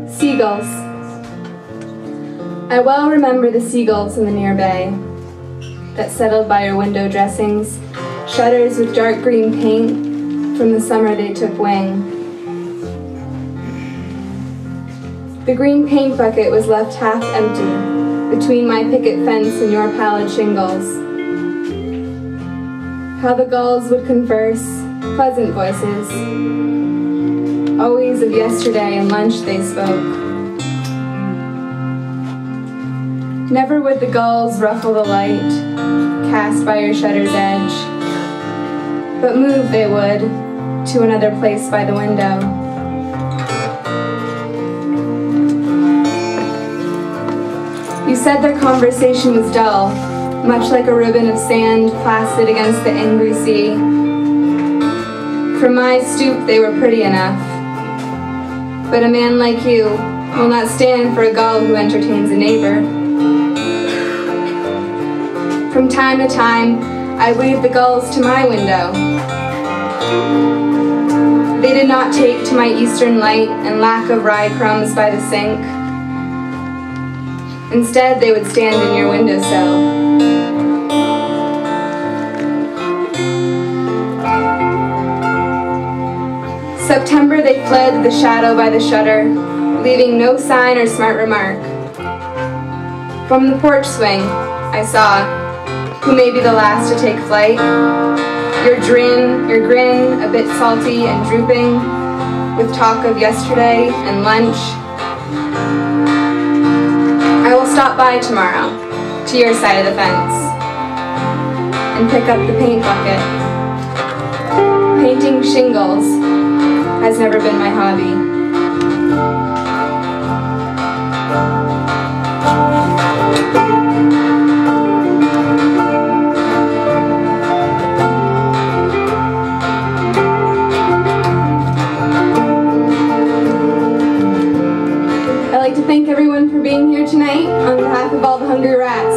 Seagulls. I well remember the seagulls in the near bay that settled by your window dressings, shutters with dark green paint from the summer they took wing. The green paint bucket was left half empty between my picket fence and your pallid shingles. How the gulls would converse, pleasant voices, always of yesterday and lunch they spoke. Never would the gulls ruffle the light cast by your shutter's edge, but move they would to another place by the window. You said their conversation was dull, much like a ribbon of sand placid against the angry sea. From my stoop they were pretty enough, but a man like you will not stand for a gull who entertains a neighbor. From time to time, I waved the gulls to my window. They did not take to my eastern light and lack of rye crumbs by the sink. Instead, they would stand in your windowsill. September they fled the shadow by the shutter, leaving no sign or smart remark. From the porch swing, I saw who may be the last to take flight. Your grin, a bit salty and drooping, with talk of yesterday and lunch. I will stop by tomorrow, to your side of the fence, and pick up the paint bucket. Painting shingles has never been my hobby. I'd like to thank everyone for being here tonight on behalf of all the hungry rats.